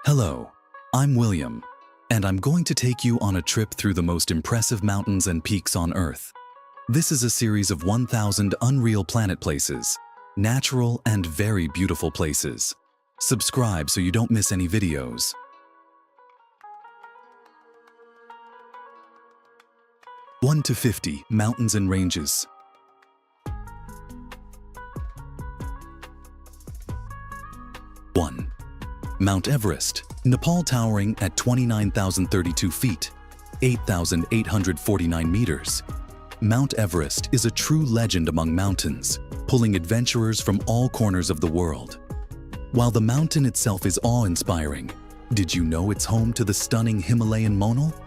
Hello, I'm William, and I'm going to take you on a trip through the most impressive mountains and peaks on Earth. This is a series of 1,000 unreal planet places, natural and very beautiful places. Subscribe so you don't miss any videos. One to 50 mountains and ranges. One, Mount Everest, Nepal, towering at 29,032 feet, 8,849 meters. Mount Everest is a true legend among mountains, pulling adventurers from all corners of the world. While the mountain itself is awe-inspiring, did you know it's home to the stunning Himalayan monal?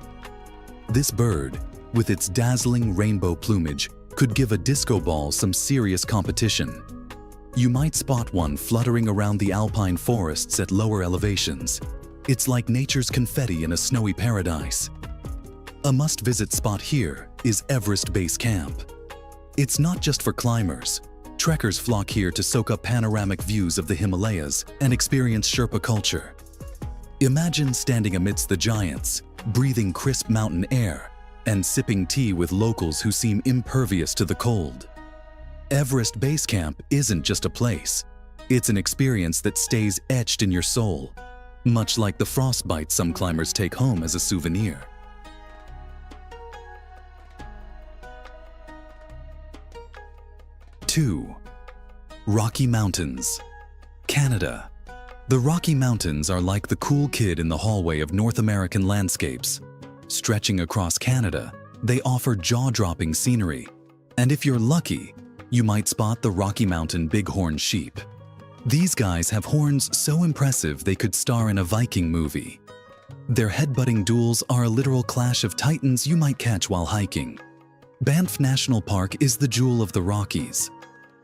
This bird, with its dazzling rainbow plumage, could give a disco ball some serious competition. You might spot one fluttering around the alpine forests at lower elevations. It's like nature's confetti in a snowy paradise. A must-visit spot here is Everest Base Camp. It's not just for climbers. Trekkers flock here to soak up panoramic views of the Himalayas and experience Sherpa culture. Imagine standing amidst the giants, breathing crisp mountain air, and sipping tea with locals who seem impervious to the cold. Everest Base Camp isn't just a place. It's an experience that stays etched in your soul, much like the frostbite some climbers take home as a souvenir. Two, Rocky Mountains, Canada. The Rocky Mountains are like the cool kid in the hallway of North American landscapes. Stretching across Canada, they offer jaw-dropping scenery. And if you're lucky, you might spot the Rocky Mountain bighorn sheep. These guys have horns so impressive they could star in a Viking movie. Their head-butting duels are a literal clash of titans you might catch while hiking. Banff National Park is the jewel of the Rockies.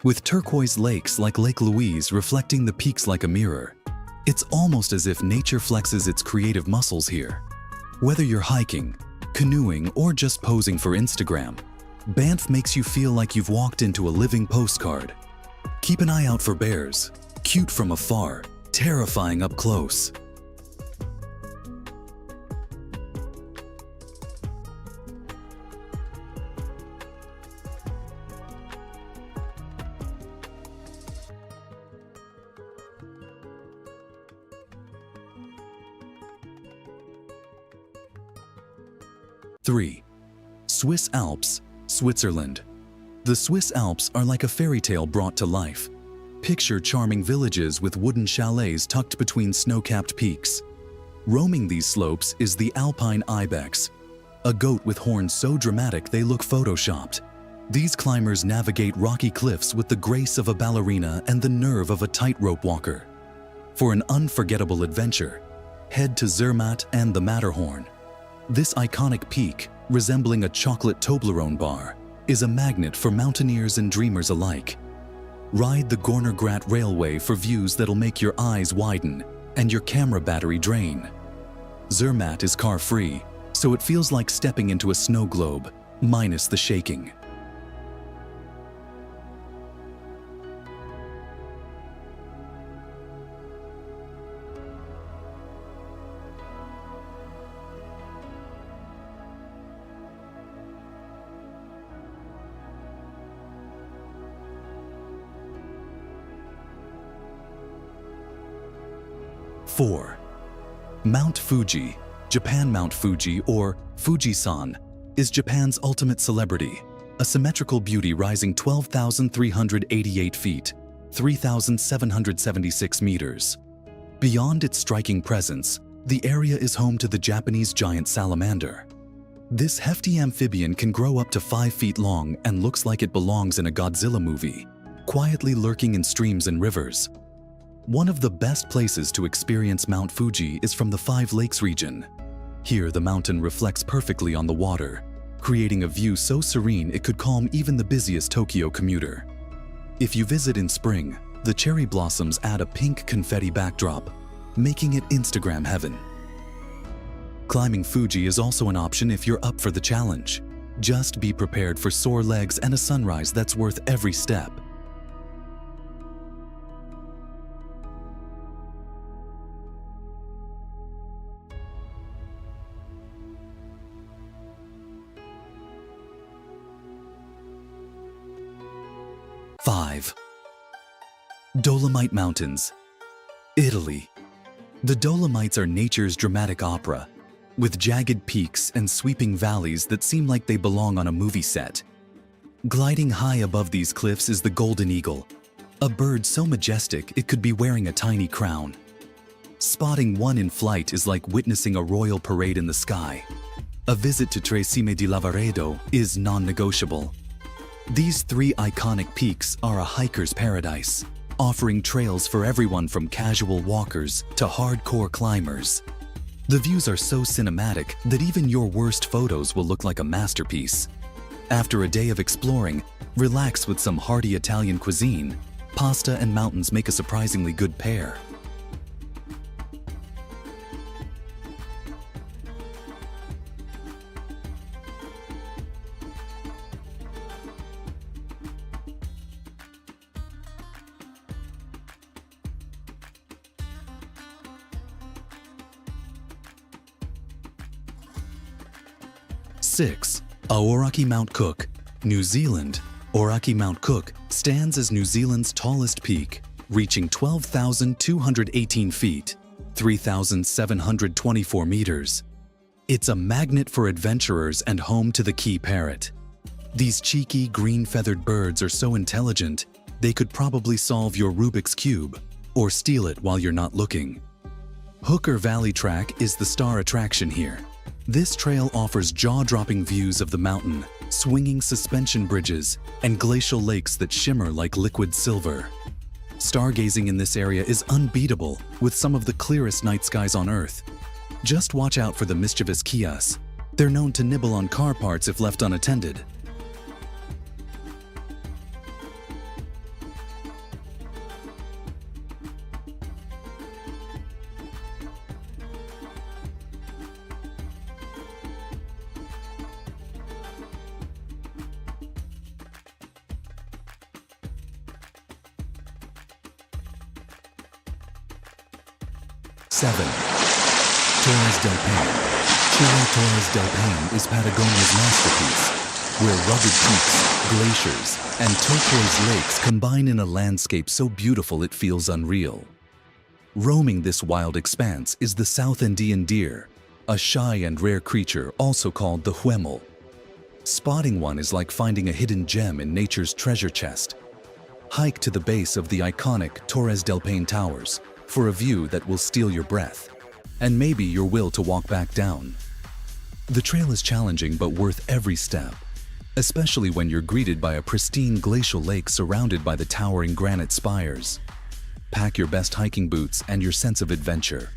With turquoise lakes like Lake Louise reflecting the peaks like a mirror, it's almost as if nature flexes its creative muscles here. Whether you're hiking, canoeing, or just posing for Instagram, Banff makes you feel like you've walked into a living postcard. Keep an eye out for bears, cute from afar, terrifying up close. Three, Swiss Alps, Switzerland. The Swiss Alps are like a fairy tale brought to life. Picture charming villages with wooden chalets tucked between snow-capped peaks. Roaming these slopes is the Alpine Ibex, a goat with horns so dramatic they look photoshopped. These climbers navigate rocky cliffs with the grace of a ballerina and the nerve of a tightrope walker. For an unforgettable adventure, head to Zermatt and the Matterhorn. This iconic peak, resembling a chocolate Toblerone bar, is a magnet for mountaineers and dreamers alike. Ride the Gorner Grat Railway for views that'll make your eyes widen and your camera battery drain. Zermatt is car-free, so it feels like stepping into a snow globe, minus the shaking. Four, Mount Fuji, Japan. Mount Fuji, or Fujisan, is Japan's ultimate celebrity, a symmetrical beauty rising 12,388 feet, 3,776 meters. Beyond its striking presence, the area is home to the Japanese giant salamander. This hefty amphibian can grow up to 5 feet long and looks like it belongs in a Godzilla movie, quietly lurking in streams and rivers. One of the best places to experience Mount Fuji is from the Five Lakes region. Here, the mountain reflects perfectly on the water, creating a view so serene it could calm even the busiest Tokyo commuter. If you visit in spring, the cherry blossoms add a pink confetti backdrop, making it Instagram heaven. Climbing Fuji is also an option if you're up for the challenge. Just be prepared for sore legs and a sunrise that's worth every step. 5. Dolomite Mountains, Italy. The Dolomites are nature's dramatic opera, with jagged peaks and sweeping valleys that seem like they belong on a movie set. Gliding high above these cliffs is the golden eagle, a bird so majestic it could be wearing a tiny crown. Spotting one in flight is like witnessing a royal parade in the sky. A visit to Tre Cime di Lavaredo is non-negotiable. These three iconic peaks are a hiker's paradise, offering trails for everyone from casual walkers to hardcore climbers. The views are so cinematic that even your worst photos will look like a masterpiece. After a day of exploring, relax with some hearty Italian cuisine. Pasta and mountains make a surprisingly good pair. Six. Aoraki Mount Cook, New Zealand. Aoraki Mount Cook stands as New Zealand's tallest peak, reaching 12,218 feet, 3,724 meters. It's a magnet for adventurers and home to the key parrot. These cheeky, green-feathered birds are so intelligent, they could probably solve your Rubik's Cube or steal it while you're not looking. Hooker Valley Track is the star attraction here. This trail offers jaw-dropping views of the mountain, swinging suspension bridges, and glacial lakes that shimmer like liquid silver. Stargazing in this area is unbeatable, with some of the clearest night skies on Earth. Just watch out for the mischievous kias. They're known to nibble on car parts if left unattended. Seven. Torres del Paine. Chile Torres del Paine is Patagonia's masterpiece, where rugged peaks, glaciers, and turquoise lakes combine in a landscape so beautiful it feels unreal. Roaming this wild expanse is the South Andean deer, a shy and rare creature also called the huemul. Spotting one is like finding a hidden gem in nature's treasure chest. Hike to the base of the iconic Torres del Paine Towers for a view that will steal your breath, and maybe your will to walk back down. The trail is challenging but worth every step, especially when you're greeted by a pristine glacial lake surrounded by the towering granite spires. Pack your best hiking boots and your sense of adventure.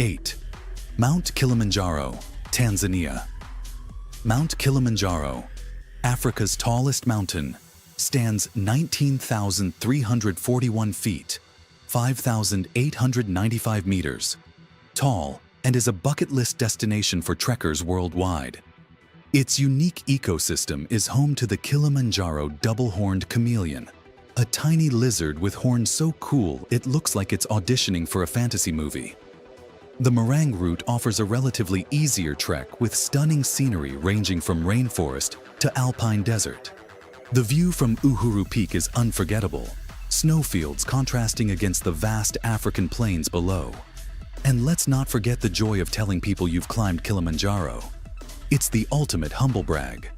Eight. Mount Kilimanjaro, Tanzania. Mount Kilimanjaro, Africa's tallest mountain, stands 19,341 feet, 5,895 meters, tall, and is a bucket list destination for trekkers worldwide. Its unique ecosystem is home to the Kilimanjaro double-horned chameleon, a tiny lizard with horns so cool it looks like it's auditioning for a fantasy movie. The Morang route offers a relatively easier trek with stunning scenery ranging from rainforest to alpine desert. The view from Uhuru Peak is unforgettable, snowfields contrasting against the vast African plains below. And let's not forget the joy of telling people you've climbed Kilimanjaro. It's the ultimate humble brag.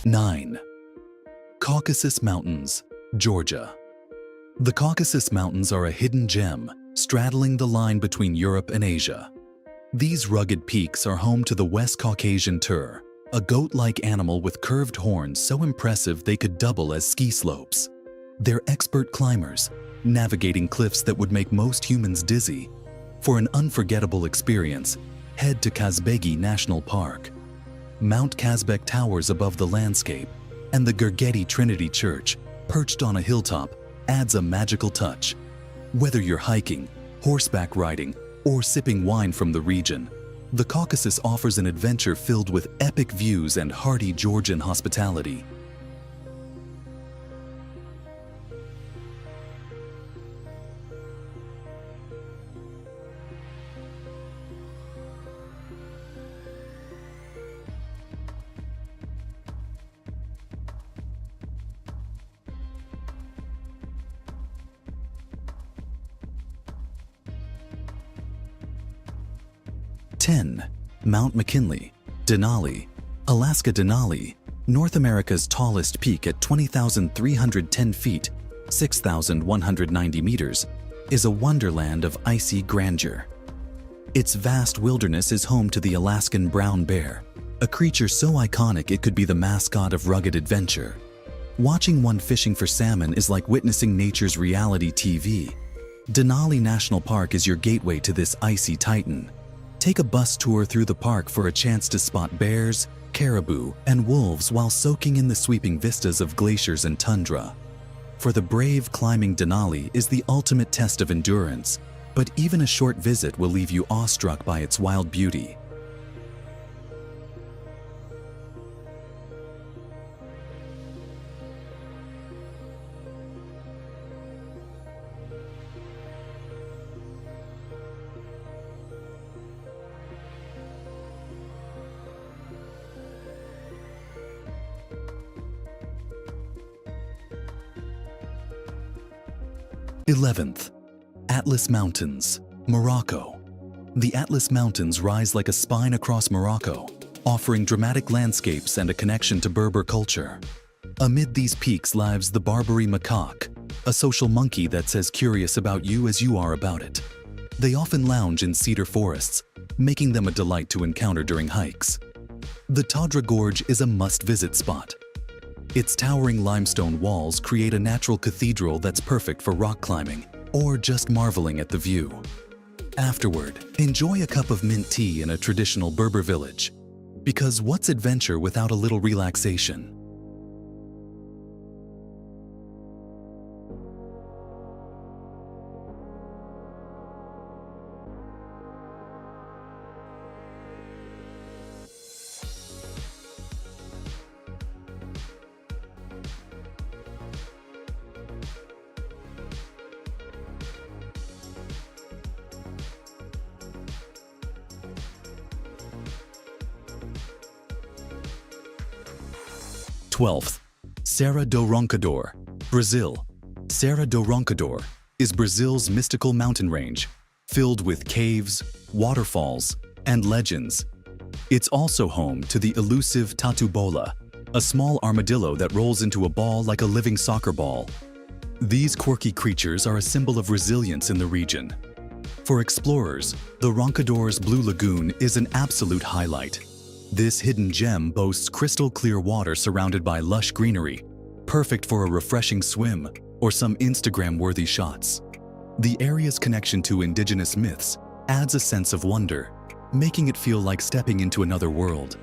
Nine. Caucasus Mountains, Georgia. The Caucasus Mountains are a hidden gem, straddling the line between Europe and Asia. These rugged peaks are home to the West Caucasian tur, a goat-like animal with curved horns so impressive they could double as ski slopes. They're expert climbers, navigating cliffs that would make most humans dizzy. For an unforgettable experience, head to Kazbegi National Park. Mount Kazbek towers above the landscape, and the Gergeti Trinity Church, perched on a hilltop, adds a magical touch. Whether you're hiking, horseback riding, or sipping wine from the region, the Caucasus offers an adventure filled with epic views and hearty Georgian hospitality. Mount McKinley, Denali, Alaska. Denali, North America's tallest peak at 20,310 feet, 6,190 meters, is a wonderland of icy grandeur. Its vast wilderness is home to the Alaskan brown bear, a creature so iconic it could be the mascot of rugged adventure. Watching one fishing for salmon is like witnessing nature's reality TV. Denali National Park is your gateway to this icy titan. Take a bus tour through the park for a chance to spot bears, caribou, and wolves while soaking in the sweeping vistas of glaciers and tundra. For the brave, climbing Denali is the ultimate test of endurance, but even a short visit will leave you awestruck by its wild beauty. Eleventh, Atlas Mountains, Morocco. The Atlas Mountains rise like a spine across Morocco, offering dramatic landscapes and a connection to Berber culture. Amid these peaks lives the Barbary macaque, a social monkey that's as curious about you as you are about it. They often lounge in cedar forests, making them a delight to encounter during hikes. The Tadra Gorge is a must-visit spot. Its towering limestone walls create a natural cathedral that's perfect for rock climbing or just marveling at the view. Afterward, enjoy a cup of mint tea in a traditional Berber village. Because what's adventure without a little relaxation? Twelfth, Serra do Roncador, Brazil. Serra do Roncador is Brazil's mystical mountain range, filled with caves, waterfalls, and legends. It's also home to the elusive tatu bola, a small armadillo that rolls into a ball like a living soccer ball. These quirky creatures are a symbol of resilience in the region. For explorers, the Roncador's Blue Lagoon is an absolute highlight. This hidden gem boasts crystal clear water surrounded by lush greenery, perfect for a refreshing swim or some Instagram-worthy shots. The area's connection to indigenous myths adds a sense of wonder, making it feel like stepping into another world.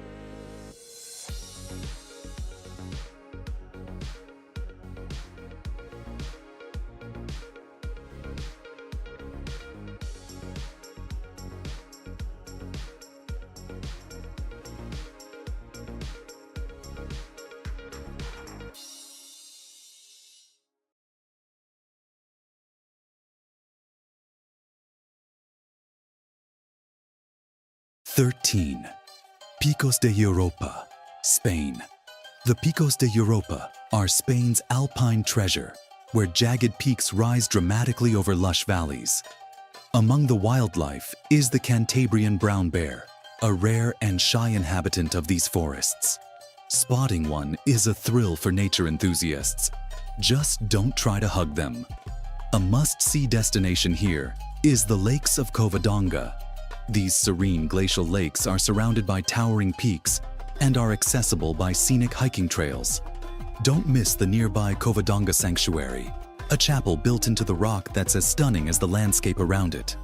"13. Picos de Europa, Spain. The Picos de Europa are Spain's alpine treasure, where jagged peaks rise dramatically over lush valleys. Among the wildlife is the Cantabrian brown bear, a rare and shy inhabitant of these forests. Spotting one is a thrill for nature enthusiasts. Just don't try to hug them. A must-see destination here is the Lakes of Covadonga. These serene glacial lakes are surrounded by towering peaks and are accessible by scenic hiking trails. Don't miss the nearby Covadonga Sanctuary, a chapel built into the rock that's as stunning as the landscape around it.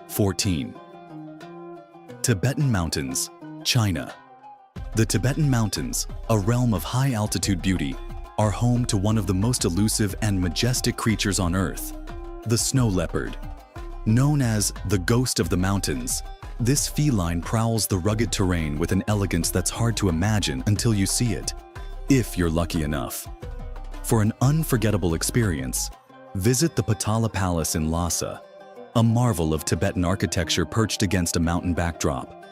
(14) Tibetan Mountains, China. The Tibetan Mountains, a realm of high-altitude beauty, are home to one of the most elusive and majestic creatures on Earth, the snow leopard. Known as the ghost of the mountains, this feline prowls the rugged terrain with an elegance that's hard to imagine until you see it, if you're lucky enough. For an unforgettable experience, visit the Potala Palace in Lhasa, a marvel of Tibetan architecture perched against a mountain backdrop.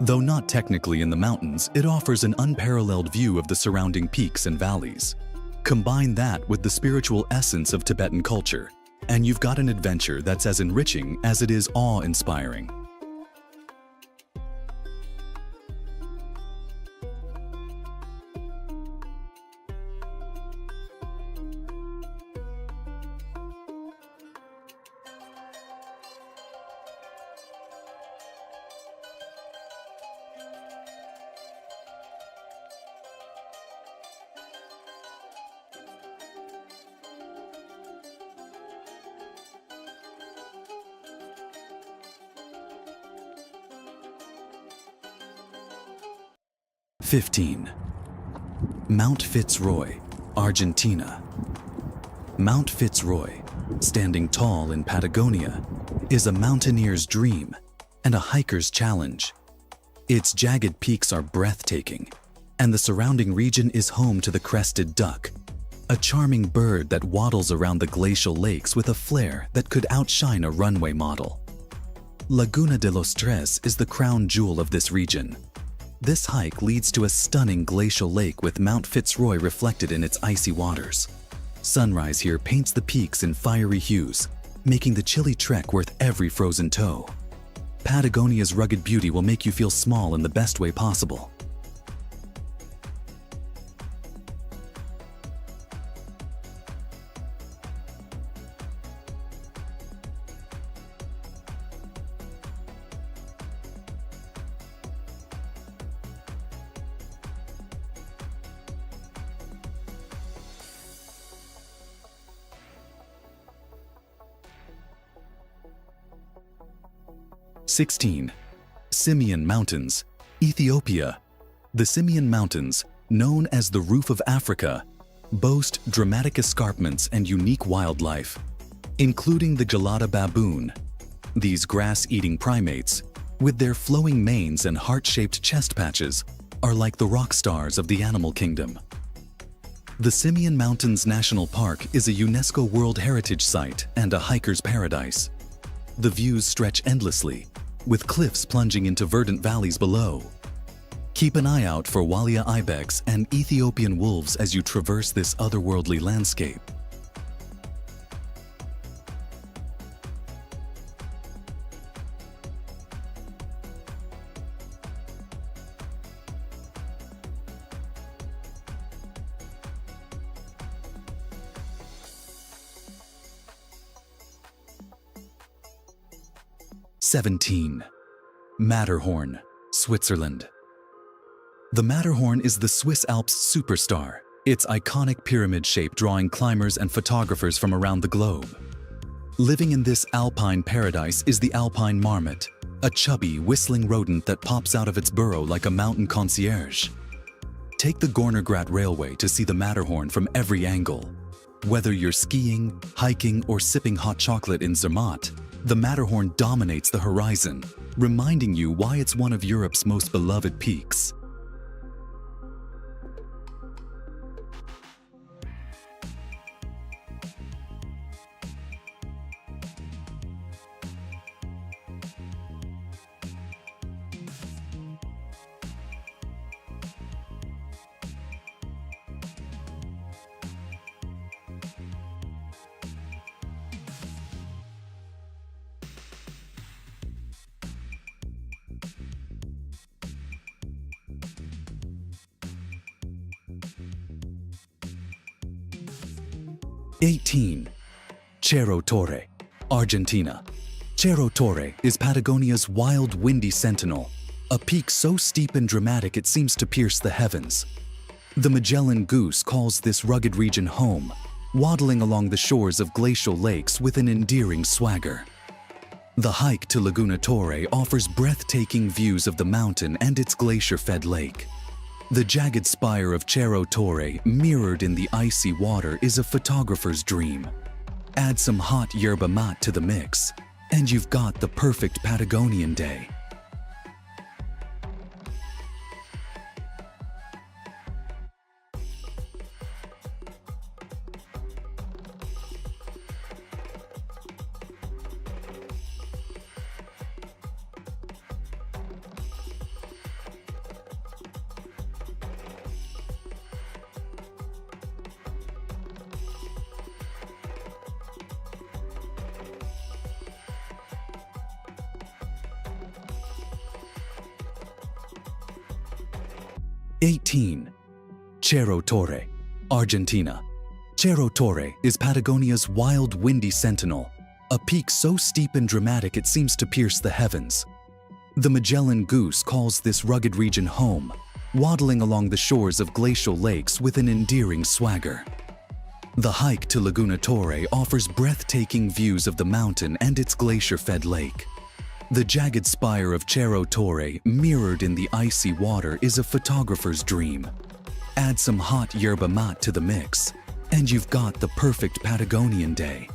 Though not technically in the mountains, it offers an unparalleled view of the surrounding peaks and valleys. Combine that with the spiritual essence of Tibetan culture, and you've got an adventure that's as enriching as it is awe-inspiring. (15) Mount Fitzroy, Argentina. Mount Fitzroy, standing tall in Patagonia, is a mountaineer's dream and a hiker's challenge. Its jagged peaks are breathtaking, and the surrounding region is home to the crested duck, a charming bird that waddles around the glacial lakes with a flair that could outshine a runway model. Laguna de los Tres is the crown jewel of this region. This hike leads to a stunning glacial lake with Mount Fitzroy reflected in its icy waters. Sunrise here paints the peaks in fiery hues, making the chilly trek worth every frozen toe. Patagonia's rugged beauty will make you feel small in the best way possible. (16) Simien Mountains, Ethiopia. The Simien Mountains, known as the Roof of Africa, boast dramatic escarpments and unique wildlife, including the Gelada baboon. These grass-eating primates, with their flowing manes and heart-shaped chest patches, are like the rock stars of the animal kingdom. The Simien Mountains National Park is a UNESCO World Heritage Site and a hiker's paradise. The views stretch endlessly, with cliffs plunging into verdant valleys below. Keep an eye out for Walia ibex and Ethiopian wolves as you traverse this otherworldly landscape. (17) Matterhorn, Switzerland. The Matterhorn is the Swiss Alps superstar, its iconic pyramid shape drawing climbers and photographers from around the globe. Living in this alpine paradise is the alpine marmot, a chubby, whistling rodent that pops out of its burrow like a mountain concierge. Take the Gornergrat Railway to see the Matterhorn from every angle. Whether you're skiing, hiking, or sipping hot chocolate in Zermatt, the Matterhorn dominates the horizon, reminding you why it's one of Europe's most beloved peaks. 18. Cerro Torre, Argentina. Cerro Torre is Patagonia's wild, windy sentinel, a peak so steep and dramatic it seems to pierce the heavens. The Magellan goose calls this rugged region home, waddling along the shores of glacial lakes with an endearing swagger. The hike to Laguna Torre offers breathtaking views of the mountain and its glacier-fed lake. The jagged spire of Cerro Torre, mirrored in the icy water, is a photographer's dream. Add some hot yerba mate to the mix, and you've got the perfect Patagonian day. '18. Cerro Torre, Argentina. Cerro Torre is Patagonia's wild, windy sentinel, a peak so steep and dramatic it seems to pierce the heavens. The Magellan goose calls this rugged region home, waddling along the shores of glacial lakes with an endearing swagger. The hike to Laguna Torre offers breathtaking views of the mountain and its glacier-fed lake. The jagged spire of Cerro Torre, mirrored in the icy water, is a photographer's dream. Add some hot yerba mate to the mix, and you've got the perfect Patagonian day.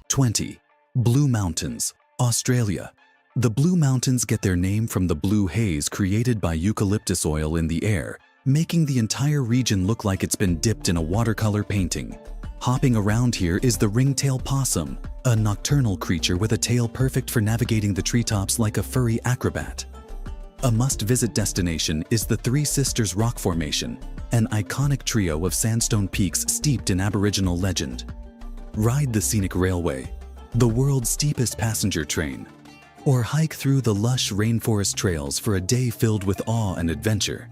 '20. Blue Mountains, Australia. The Blue Mountains get their name from the blue haze created by eucalyptus oil in the air, making the entire region look like it's been dipped in a watercolor painting. Hopping around here is the ringtail possum, a nocturnal creature with a tail perfect for navigating the treetops like a furry acrobat. A must-visit destination is the Three Sisters Rock Formation, an iconic trio of sandstone peaks steeped in Aboriginal legend. Ride the scenic railway, the world's steepest passenger train, or hike through the lush rainforest trails for a day filled with awe and adventure.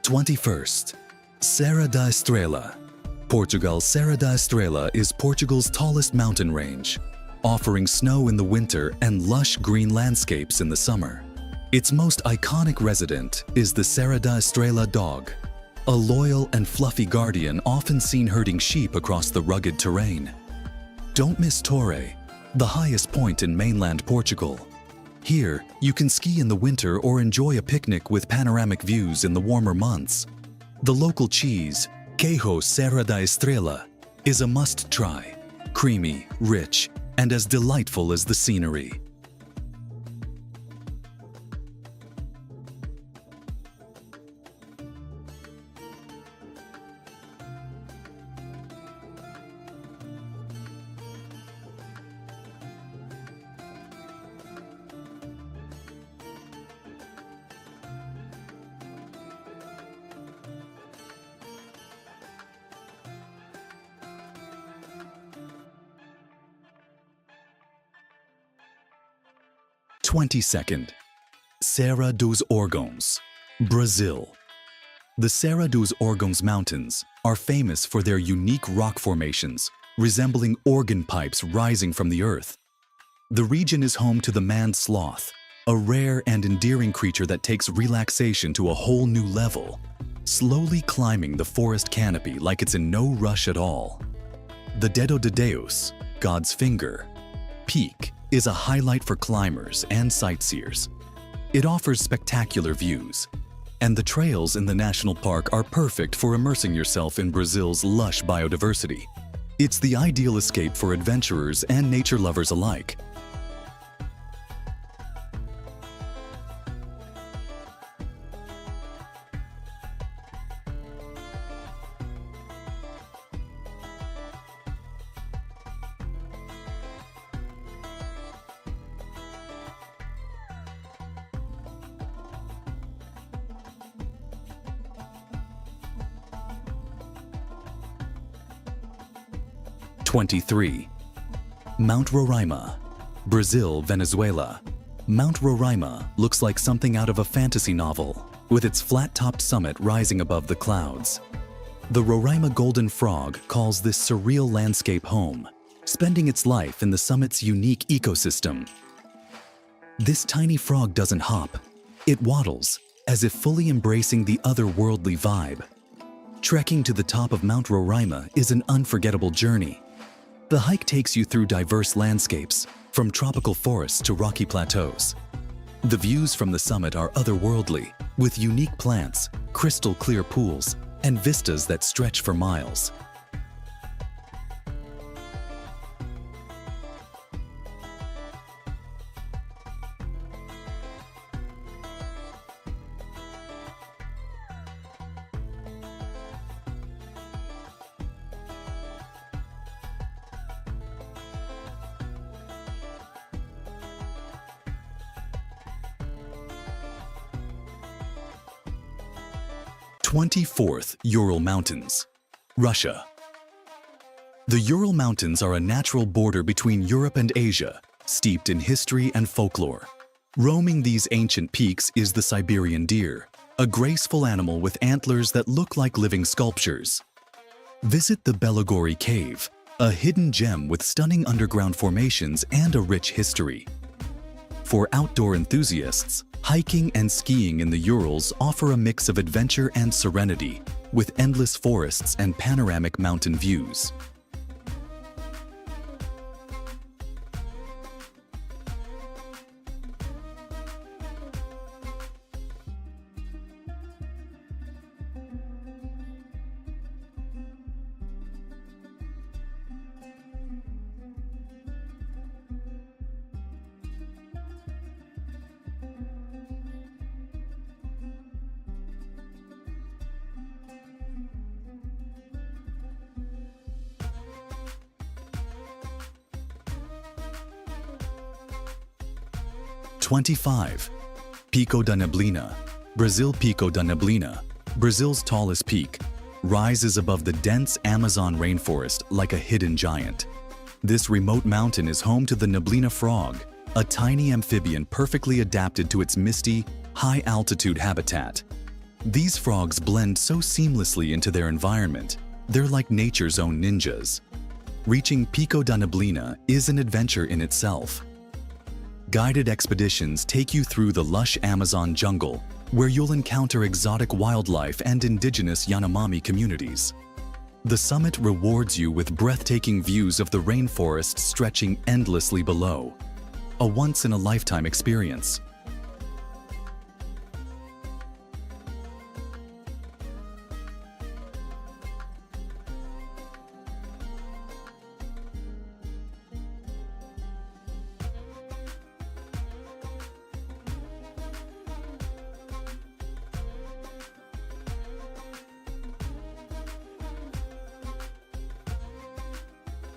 '21. Serra da Estrela. Portugal's Serra da Estrela is Portugal's tallest mountain range, offering snow in the winter and lush green landscapes in the summer. Its most iconic resident is the Serra da Estrela dog, a loyal and fluffy guardian often seen herding sheep across the rugged terrain. Don't miss Torre, the highest point in mainland Portugal. Here, you can ski in the winter or enjoy a picnic with panoramic views in the warmer months. The local cheese, Queijo Serra da Estrela, is a must-try, creamy, rich, and as delightful as the scenery. '22. Serra dos Órgãos, Brazil. The Serra dos Órgãos Mountains are famous for their unique rock formations, resembling organ pipes rising from the earth. The region is home to the man sloth, a rare and endearing creature that takes relaxation to a whole new level, slowly climbing the forest canopy like it's in no rush at all. The Dedo de Deus, God's finger, peak is a highlight for climbers and sightseers. It offers spectacular views, and the trails in the national park are perfect for immersing yourself in Brazil's lush biodiversity. It's the ideal escape for adventurers and nature lovers alike. '23. Mount Roraima, Brazil, Venezuela. Mount Roraima looks like something out of a fantasy novel, with its flat-topped summit rising above the clouds. The Roraima golden frog calls this surreal landscape home, spending its life in the summit's unique ecosystem. This tiny frog doesn't hop, it waddles, as if fully embracing the otherworldly vibe. Trekking to the top of Mount Roraima is an unforgettable journey. The hike takes you through diverse landscapes, from tropical forests to rocky plateaus. The views from the summit are otherworldly, with unique plants, crystal-clear pools, and vistas that stretch for miles. '24th Ural Mountains, Russia. The Ural Mountains are a natural border between Europe and Asia, steeped in history and folklore. Roaming these ancient peaks is the Siberian deer, a graceful animal with antlers that look like living sculptures. Visit the Belogori Cave, a hidden gem with stunning underground formations and a rich history. For outdoor enthusiasts, hiking and skiing in the Urals offer a mix of adventure and serenity, with endless forests and panoramic mountain views. '25. Pico da Neblina, Brazil. Pico da Neblina, Brazil's tallest peak, rises above the dense Amazon rainforest like a hidden giant. This remote mountain is home to the Neblina frog, a tiny amphibian perfectly adapted to its misty, high-altitude habitat. These frogs blend so seamlessly into their environment, they're like nature's own ninjas. Reaching Pico da Neblina is an adventure in itself. Guided expeditions take you through the lush Amazon jungle, where you'll encounter exotic wildlife and indigenous Yanomami communities. The summit rewards you with breathtaking views of the rainforest stretching endlessly below. A once-in-a-lifetime experience.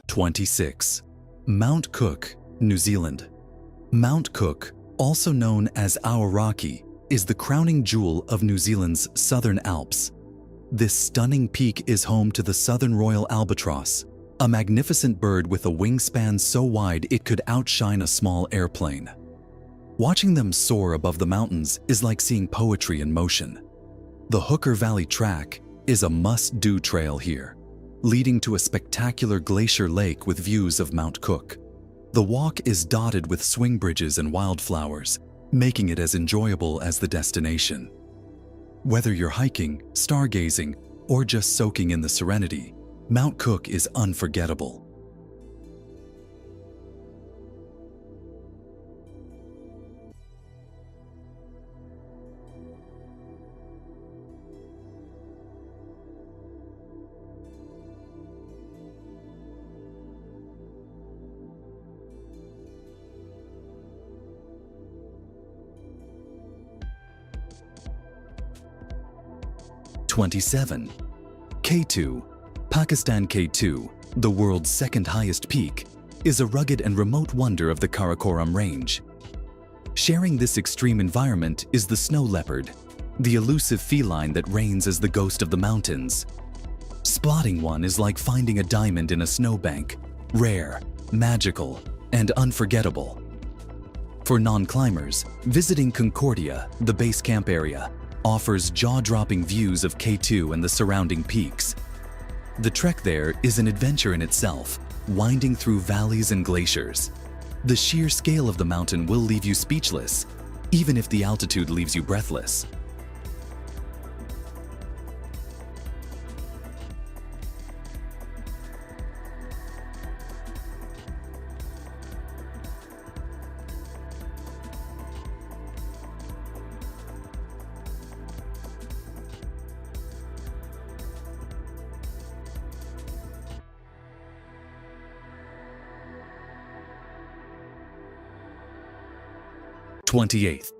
'26. Mount Cook, New Zealand. Mount Cook, also known as Aoraki, is the crowning jewel of New Zealand's Southern Alps. This stunning peak is home to the southern royal albatross, a magnificent bird with a wingspan so wide it could outshine a small airplane. Watching them soar above the mountains is like seeing poetry in motion. The Hooker Valley Track is a must-do trail here, leading to a spectacular glacier lake with views of Mount Cook. The walk is dotted with swing bridges and wildflowers, making it as enjoyable as the destination. Whether you're hiking, stargazing, or just soaking in the serenity, Mount Cook is unforgettable. 27. K2. Pakistan K2, the world's second highest peak, is a rugged and remote wonder of the Karakoram Range. Sharing this extreme environment is the snow leopard, the elusive feline that reigns as the ghost of the mountains. Spotting one is like finding a diamond in a snowbank, rare, magical, and unforgettable. For non-climbers, visiting Concordia, the base camp area, offers jaw-dropping views of K2 and the surrounding peaks. The trek there is an adventure in itself, winding through valleys and glaciers. The sheer scale of the mountain will leave you speechless, even if the altitude leaves you breathless. Twenty-eighth.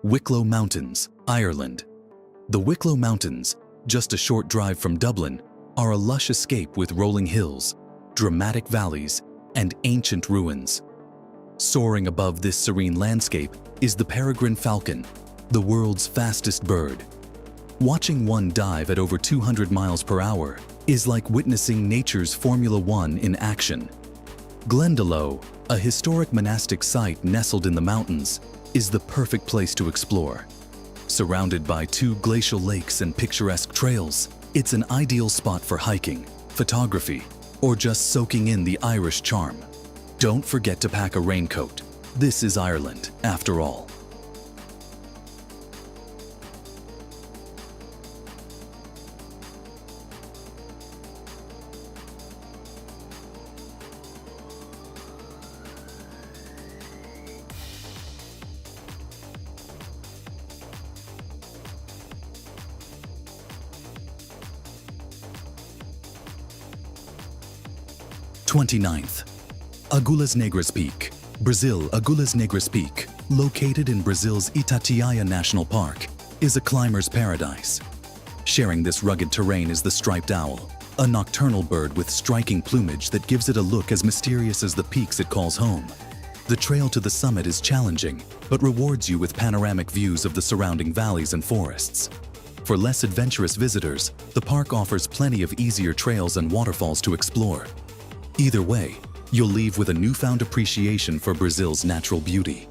Wicklow Mountains, Ireland. The Wicklow Mountains, just a short drive from Dublin, are a lush escape with rolling hills, dramatic valleys, and ancient ruins. Soaring above this serene landscape is the peregrine falcon, the world's fastest bird. Watching one dive at over 200 miles per hour is like witnessing nature's Formula One in action. Glendalough, a historic monastic site nestled in the mountains, is the perfect place to explore. Surrounded by two glacial lakes and picturesque trails, it's an ideal spot for hiking, photography, or just soaking in the Irish charm. Don't forget to pack a raincoat. This is Ireland, after all. 29th. Agulhas Negras Peak, Brazil. Agulhas Negras Peak, located in Brazil's Itatiaia National Park, is a climber's paradise. Sharing this rugged terrain is the striped owl, a nocturnal bird with striking plumage that gives it a look as mysterious as the peaks it calls home. The trail to the summit is challenging, but rewards you with panoramic views of the surrounding valleys and forests. For less adventurous visitors, the park offers plenty of easier trails and waterfalls to explore. Either way, you'll leave with a newfound appreciation for Brazil's natural beauty.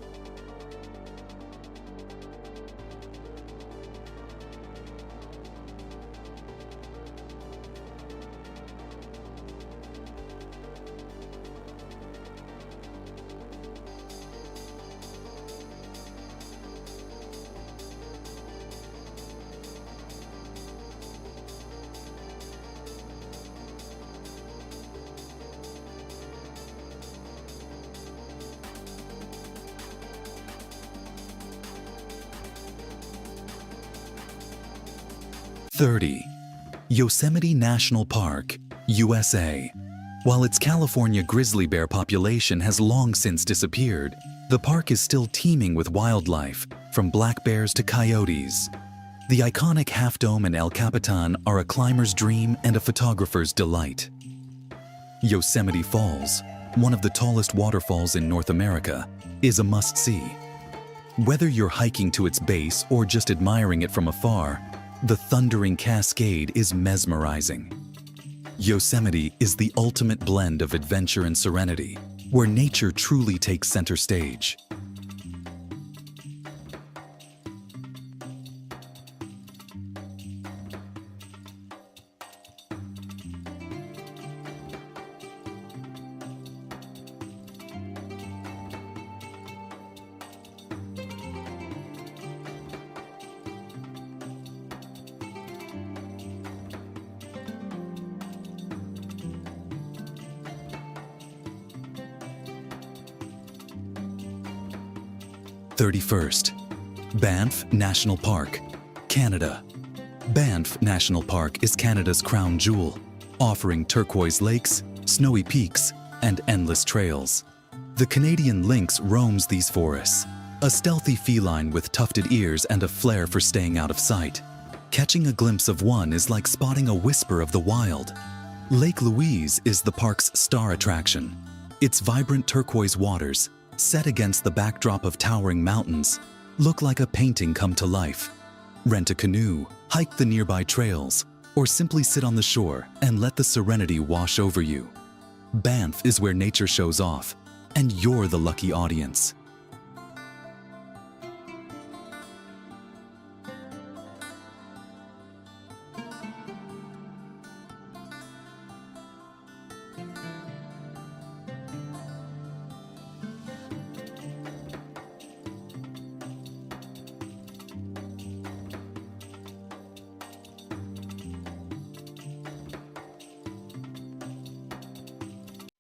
Yosemite National Park, USA. While its California grizzly bear population has long since disappeared, the park is still teeming with wildlife, from black bears to coyotes. The iconic Half Dome and El Capitan are a climber's dream and a photographer's delight. Yosemite Falls, one of the tallest waterfalls in North America, is a must-see. Whether you're hiking to its base or just admiring it from afar, the thundering cascade is mesmerizing. Yosemite is the ultimate blend of adventure and serenity, where nature truly takes center stage. 31st. Banff National Park, Canada. Banff National Park is Canada's crown jewel, offering turquoise lakes, snowy peaks, and endless trails. The Canadian lynx roams these forests, a stealthy feline with tufted ears and a flair for staying out of sight. Catching a glimpse of one is like spotting a whisper of the wild. Lake Louise is the park's star attraction. Its vibrant turquoise waters, set against the backdrop of towering mountains, look like a painting come to life. Rent a canoe, hike the nearby trails, or simply sit on the shore and let the serenity wash over you. Banff is where nature shows off, and you're the lucky audience.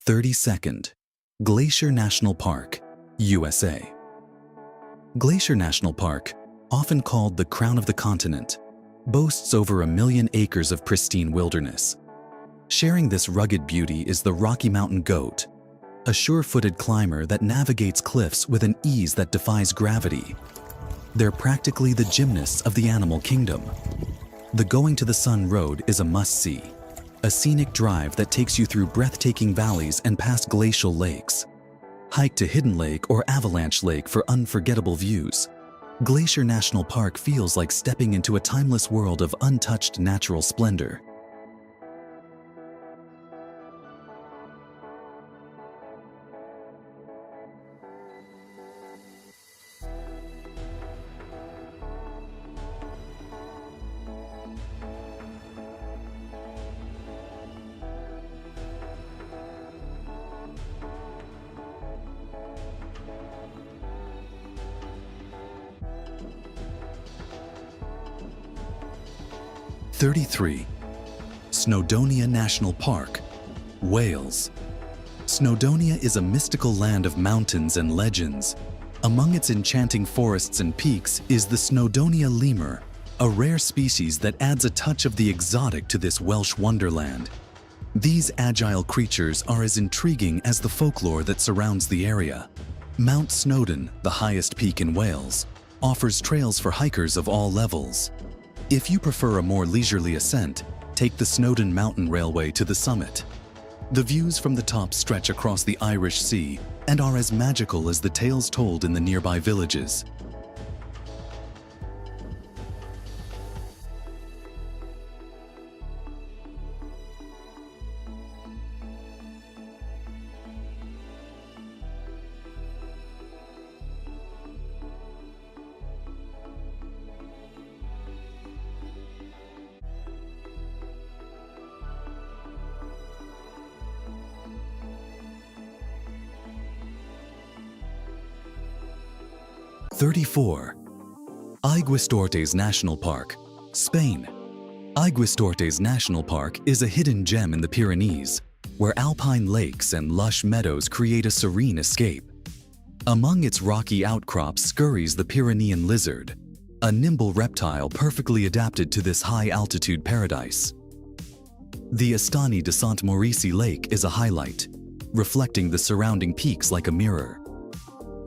(32nd) Glacier National Park, USA. Glacier National Park, often called the crown of the continent, boasts over 1 million acres of pristine wilderness. Sharing this rugged beauty is the Rocky Mountain goat, a sure-footed climber that navigates cliffs with an ease that defies gravity. They're practically the gymnasts of the animal kingdom. The Going to the Sun Road is a must-see, a scenic drive that takes you through breathtaking valleys and past glacial lakes. Hike to Hidden Lake or Avalanche Lake for unforgettable views. Glacier National Park feels like stepping into a timeless world of untouched natural splendor. (33) Snowdonia National Park, Wales. Snowdonia is a mystical land of mountains and legends. Among its enchanting forests and peaks is the Snowdonia lemur, a rare species that adds a touch of the exotic to this Welsh wonderland. These agile creatures are as intriguing as the folklore that surrounds the area. Mount Snowdon, the highest peak in Wales, offers trails for hikers of all levels. If you prefer a more leisurely ascent, take the Snowdon Mountain Railway to the summit. The views from the top stretch across the Irish Sea and are as magical as the tales told in the nearby villages. (34) Aiguastortes National Park, Spain. Aiguastortes National Park is a hidden gem in the Pyrenees, where alpine lakes and lush meadows create a serene escape. Among its rocky outcrops scurries the Pyrenean lizard, a nimble reptile perfectly adapted to this high-altitude paradise. The Estany de Sant Maurici Lake is a highlight, reflecting the surrounding peaks like a mirror.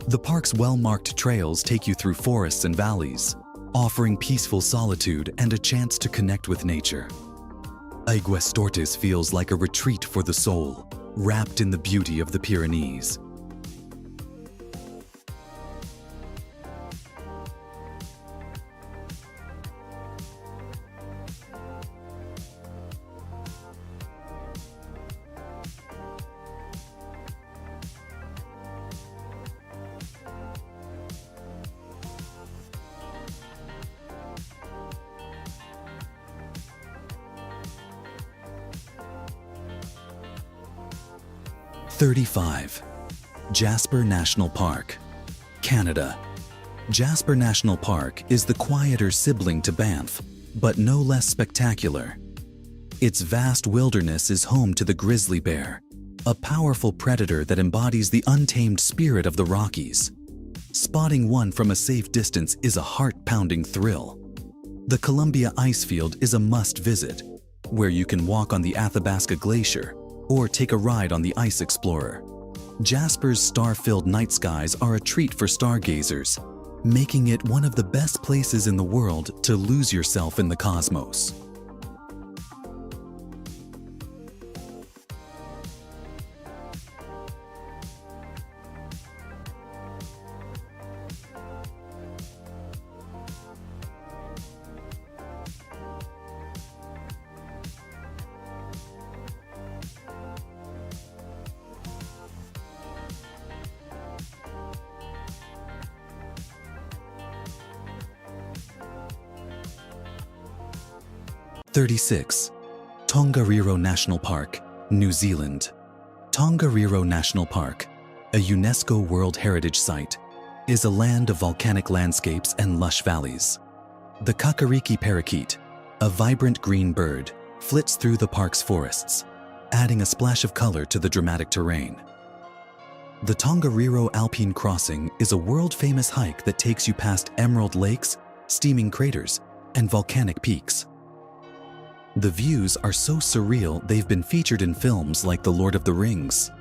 The park's well-marked trails take you through forests and valleys, offering peaceful solitude and a chance to connect with nature. Aiguastortes feels like a retreat for the soul, wrapped in the beauty of the Pyrenees. (35) Jasper National Park, Canada. Jasper National Park is the quieter sibling to Banff, but no less spectacular. Its vast wilderness is home to the grizzly bear, a powerful predator that embodies the untamed spirit of the Rockies. Spotting one from a safe distance is a heart-pounding thrill. The Columbia Icefield is a must-visit, where you can walk on the Athabasca Glacier or take a ride on the Ice Explorer. Jasper's star-filled night skies are a treat for stargazers, making it one of the best places in the world to lose yourself in the cosmos. "36. Tongariro National Park, New Zealand. Tongariro National Park, a UNESCO World Heritage Site, is a land of volcanic landscapes and lush valleys. The Kakariki parakeet, a vibrant green bird, flits through the park's forests, adding a splash of color to the dramatic terrain. The Tongariro Alpine Crossing is a world-famous hike that takes you past emerald lakes, steaming craters, and volcanic peaks. The views are so surreal they've been featured in films like The Lord of the Rings.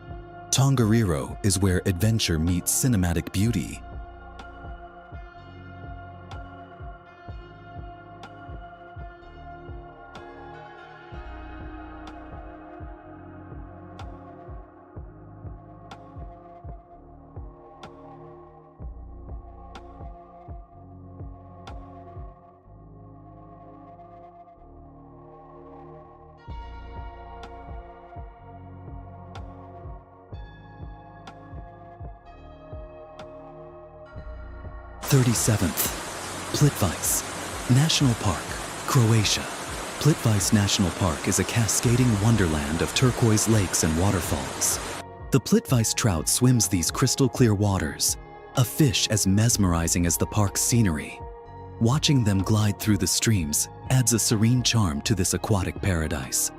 Tongariro is where adventure meets cinematic beauty. "37th. Plitvice National Park, Croatia. Plitvice National Park is a cascading wonderland of turquoise lakes and waterfalls. The Plitvice trout swims these crystal-clear waters, a fish as mesmerizing as the park's scenery. Watching them glide through the streams adds a serene charm to this aquatic paradise.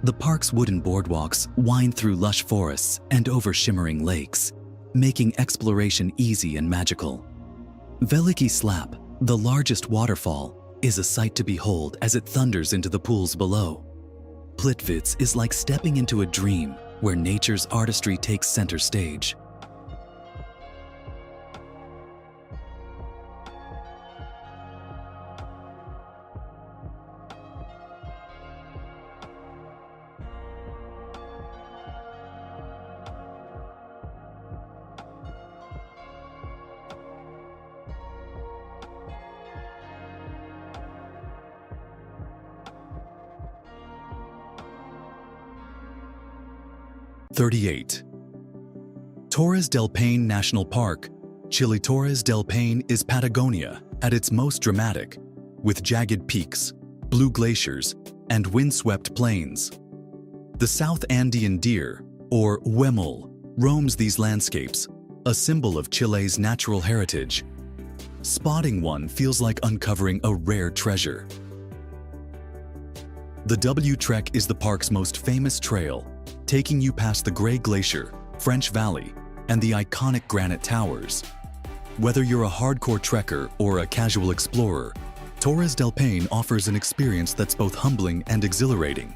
The park's wooden boardwalks wind through lush forests and over shimmering lakes, making exploration easy and magical. Veliki Slap, the largest waterfall, is a sight to behold as it thunders into the pools below. Plitvice is like stepping into a dream where nature's artistry takes center stage. "38. Torres del Paine National Park, Chile. Torres del Paine is Patagonia at its most dramatic, with jagged peaks, blue glaciers, and windswept plains. The South Andean deer, or huemul, roams these landscapes, a symbol of Chile's natural heritage. Spotting one feels like uncovering a rare treasure. The W Trek is the park's most famous trail, taking you past the Grey Glacier, French Valley, and the iconic granite towers. Whether you're a hardcore trekker or a casual explorer, Torres del Paine offers an experience that's both humbling and exhilarating.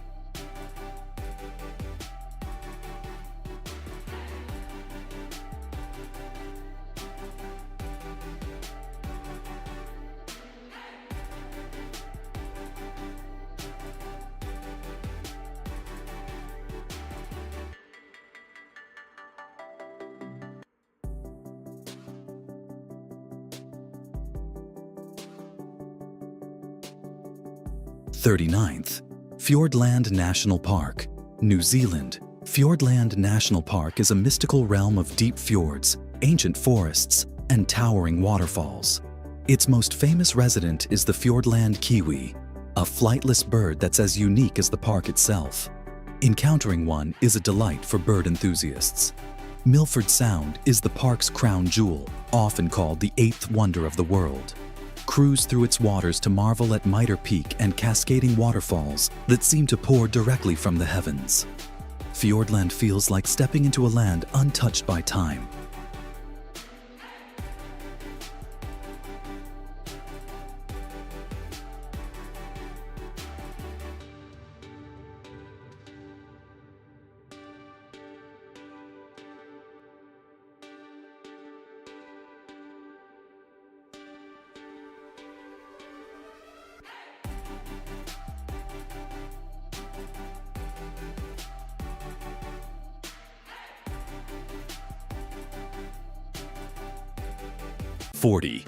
"39th. Fiordland National Park, New Zealand. Fiordland National Park is a mystical realm of deep fjords, ancient forests, and towering waterfalls. Its most famous resident is the Fiordland kiwi, a flightless bird that's as unique as the park itself. Encountering one is a delight for bird enthusiasts. Milford Sound is the park's crown jewel, often called the eighth wonder of the world. Cruise through its waters to marvel at Mitre Peak and cascading waterfalls that seem to pour directly from the heavens. Fiordland feels like stepping into a land untouched by time. 40.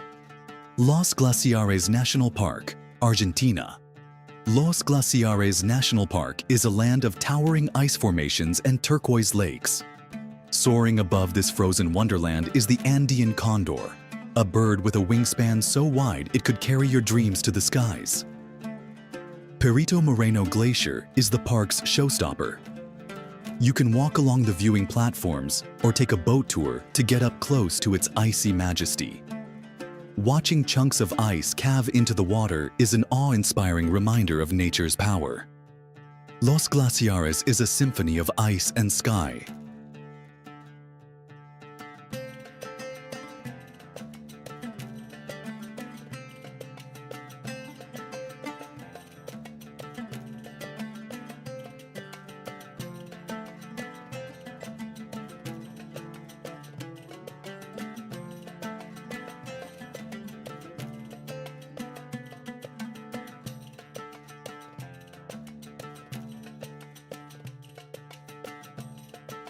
Los Glaciares National Park, Argentina. Los Glaciares National Park is a land of towering ice formations and turquoise lakes. Soaring above this frozen wonderland is the Andean condor, a bird with a wingspan so wide it could carry your dreams to the skies. Perito Moreno Glacier is the park's showstopper. You can walk along the viewing platforms or take a boat tour to get up close to its icy majesty. Watching chunks of ice calve into the water is an awe-inspiring reminder of nature's power. Los Glaciares is a symphony of ice and sky.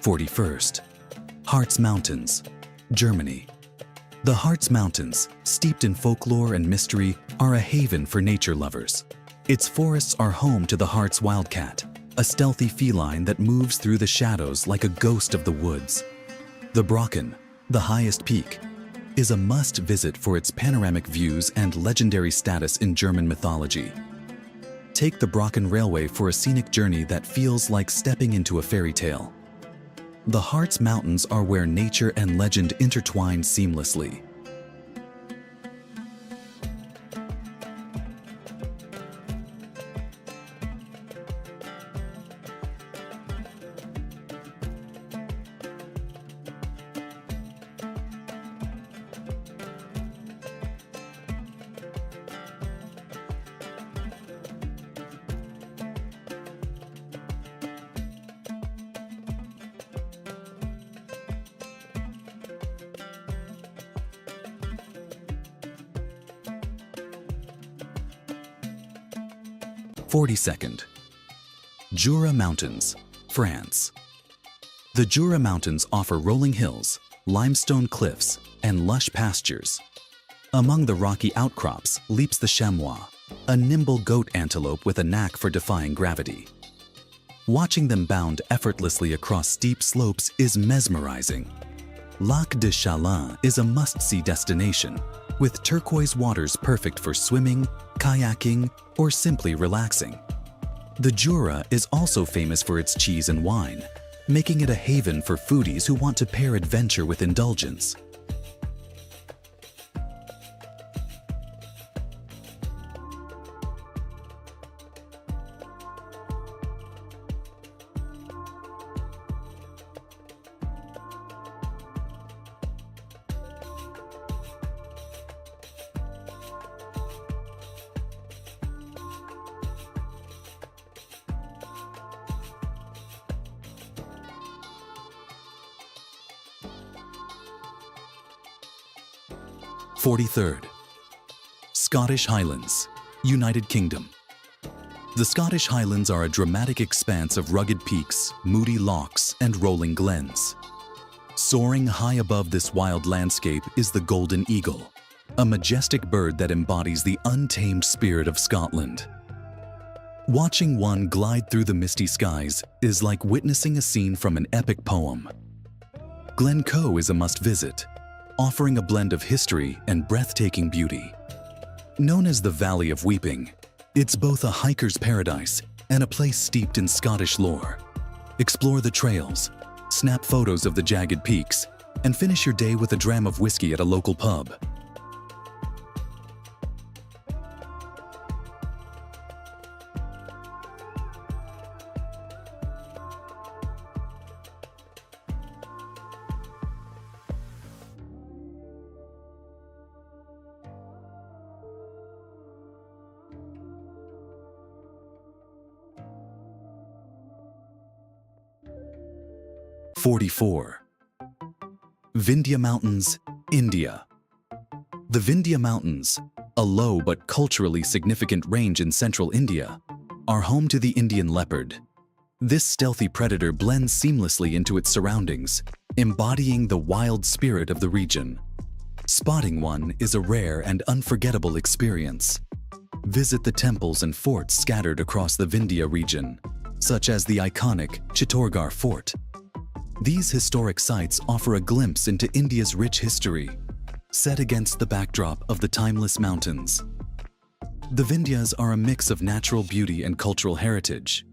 "41st. Harz Mountains, Germany. The Harz Mountains, steeped in folklore and mystery, are a haven for nature lovers. Its forests are home to the Harz wildcat, a stealthy feline that moves through the shadows like a ghost of the woods. The Brocken, the highest peak, is a must-visit for its panoramic views and legendary status in German mythology. Take the Brocken Railway for a scenic journey that feels like stepping into a fairy tale. The Harz Mountains are where nature and legend intertwine seamlessly. "42nd. Jura Mountains, France. The Jura Mountains offer rolling hills, limestone cliffs, and lush pastures. Among the rocky outcrops leaps the chamois, a nimble goat antelope with a knack for defying gravity. Watching them bound effortlessly across steep slopes is mesmerizing. Lac de Chalin is a must-see destination, with turquoise waters perfect for swimming, kayaking, or simply relaxing. The Jura is also famous for its cheese and wine, making it a haven for foodies who want to pair adventure with indulgence. "43rd. Scottish Highlands, United Kingdom. The Scottish Highlands are a dramatic expanse of rugged peaks, moody lochs, and rolling glens. Soaring high above this wild landscape is the golden eagle, a majestic bird that embodies the untamed spirit of Scotland. Watching one glide through the misty skies is like witnessing a scene from an epic poem. Glencoe is a must-visit, offering a blend of history and breathtaking beauty. Known as the Valley of Weeping, it's both a hiker's paradise and a place steeped in Scottish lore. Explore the trails, snap photos of the jagged peaks, and finish your day with a dram of whiskey at a local pub. "44. Vindhya Mountains, India. The Vindhya Mountains, a low but culturally significant range in central India, are home to the Indian leopard. This stealthy predator blends seamlessly into its surroundings, embodying the wild spirit of the region. Spotting one is a rare and unforgettable experience. Visit the temples and forts scattered across the Vindhya region, such as the iconic Chittorgarh Fort. These historic sites offer a glimpse into India's rich history, set against the backdrop of the timeless mountains. The Vindhyas are a mix of natural beauty and cultural heritage.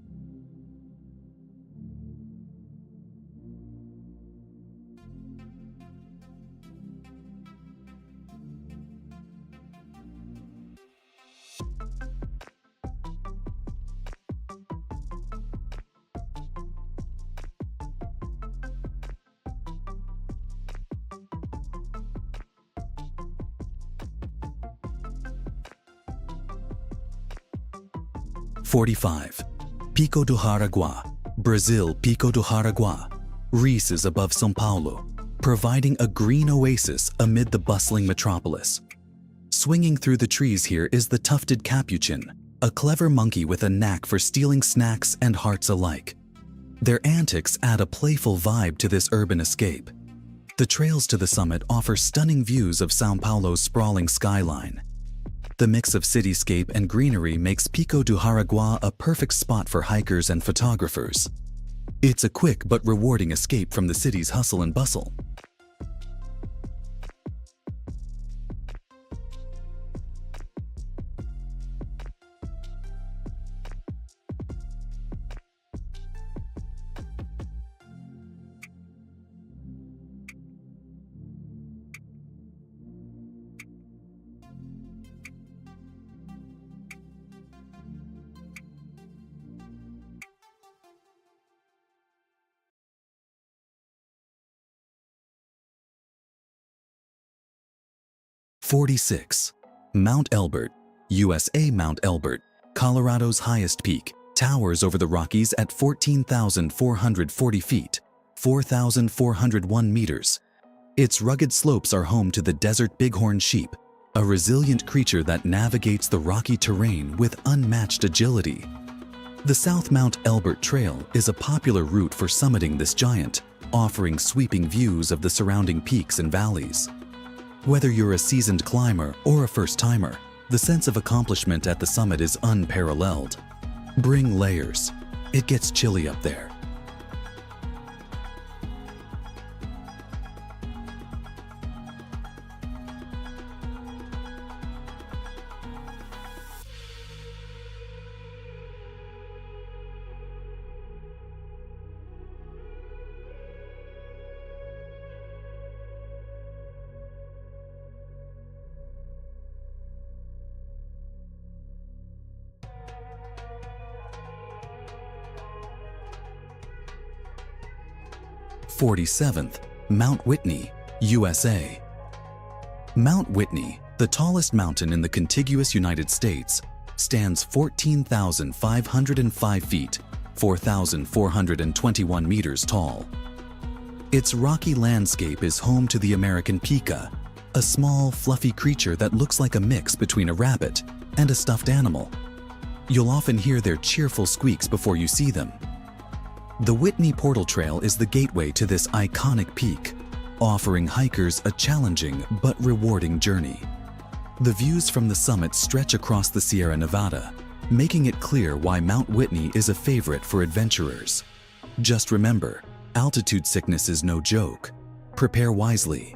"45. Pico do Jaraguá, Brazil. Pico do Jaraguá rises above São Paulo, providing a green oasis amid the bustling metropolis. Swinging through the trees here is the tufted capuchin, a clever monkey with a knack for stealing snacks and hearts alike. Their antics add a playful vibe to this urban escape. The trails to the summit offer stunning views of São Paulo's sprawling skyline. The mix of cityscape and greenery makes Pico do Jaraguá a perfect spot for hikers and photographers. It's a quick but rewarding escape from the city's hustle and bustle. "46. Mount Elbert, USA. Mount Elbert, Colorado's highest peak, towers over the Rockies at 14,440 feet, 4,401 meters. Its rugged slopes are home to the desert bighorn sheep, a resilient creature that navigates the rocky terrain with unmatched agility. The South Mount Elbert Trail is a popular route for summiting this giant, offering sweeping views of the surrounding peaks and valleys. Whether you're a seasoned climber or a first-timer, the sense of accomplishment at the summit is unparalleled. Bring layers. It gets chilly up there." "47th. Mount Whitney, USA. Mount Whitney, the tallest mountain in the contiguous United States, stands 14,505 feet, 4,421 meters tall. Its rocky landscape is home to the American pika, a small, fluffy creature that looks like a mix between a rabbit and a stuffed animal. You'll often hear their cheerful squeaks before you see them. The Whitney Portal Trail is the gateway to this iconic peak, offering hikers a challenging but rewarding journey. The views from the summit stretch across the Sierra Nevada, making it clear why Mount Whitney is a favorite for adventurers. Just remember, altitude sickness is no joke. Prepare wisely.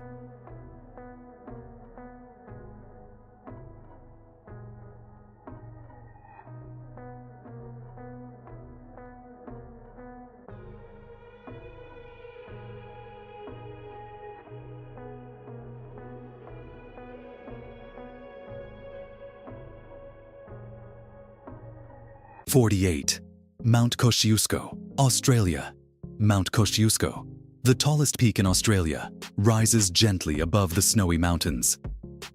"48. Mount Kosciuszko, Australia. Mount Kosciuszko, the tallest peak in Australia, rises gently above the snowy mountains.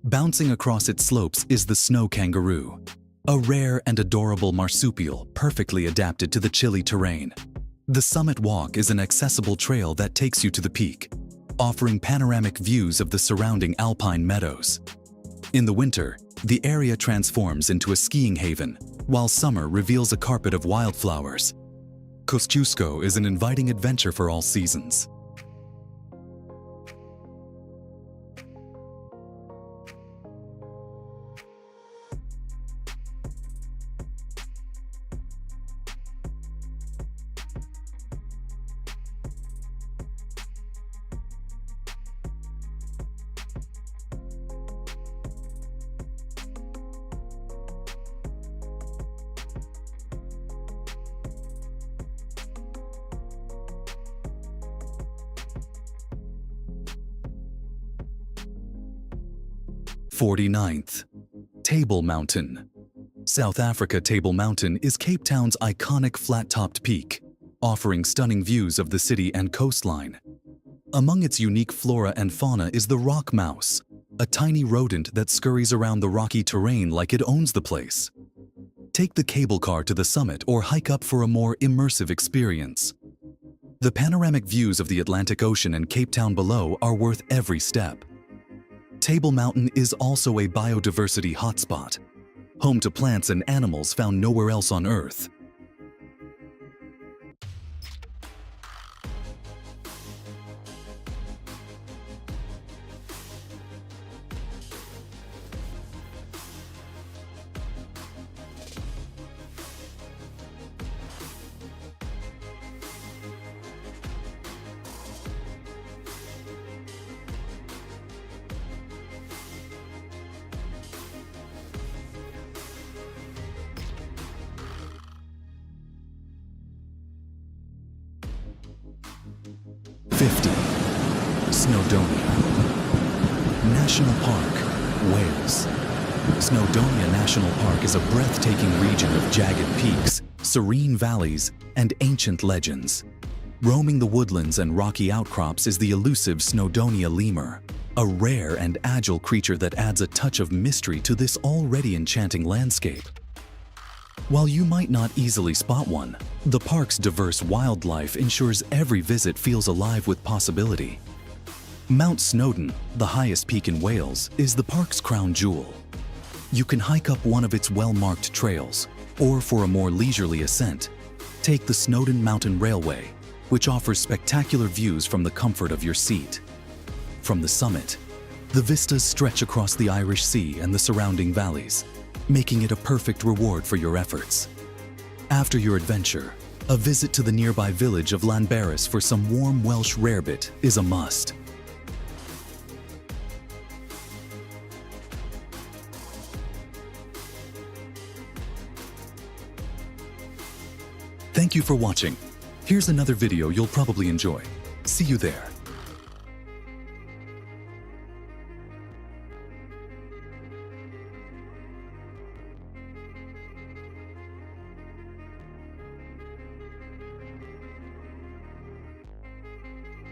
Bouncing across its slopes is the snow kangaroo, a rare and adorable marsupial perfectly adapted to the chilly terrain. The summit walk is an accessible trail that takes you to the peak, offering panoramic views of the surrounding alpine meadows. In the winter, the area transforms into a skiing haven, while summer reveals a carpet of wildflowers. Kosciuszko is an inviting adventure for all seasons. 49th. Table Mountain. South Africa Table Mountain is Cape Town's iconic flat-topped peak, offering stunning views of the city and coastline. Among its unique flora and fauna is the rock mouse, a tiny rodent that scurries around the rocky terrain like it owns the place. Take the cable car to the summit or hike up for a more immersive experience. The panoramic views of the Atlantic Ocean and Cape Town below are worth every step. Table Mountain is also a biodiversity hotspot, home to plants and animals found nowhere else on Earth. Snowdonia National Park, Wales. Snowdonia National Park is a breathtaking region of jagged peaks, serene valleys, and ancient legends. Roaming the woodlands and rocky outcrops is the elusive Snowdonia lemur, a rare and agile creature that adds a touch of mystery to this already enchanting landscape. While you might not easily spot one, the park's diverse wildlife ensures every visit feels alive with possibility. Mount Snowdon, the highest peak in Wales, is the park's crown jewel. You can hike up one of its well-marked trails, or for a more leisurely ascent, take the Snowdon Mountain Railway, which offers spectacular views from the comfort of your seat. From the summit, the vistas stretch across the Irish Sea and the surrounding valleys, making it a perfect reward for your efforts. After your adventure, a visit to the nearby village of Llanberis for some warm Welsh rarebit is a must. Thank you for watching. Here's another video you'll probably enjoy. See you there.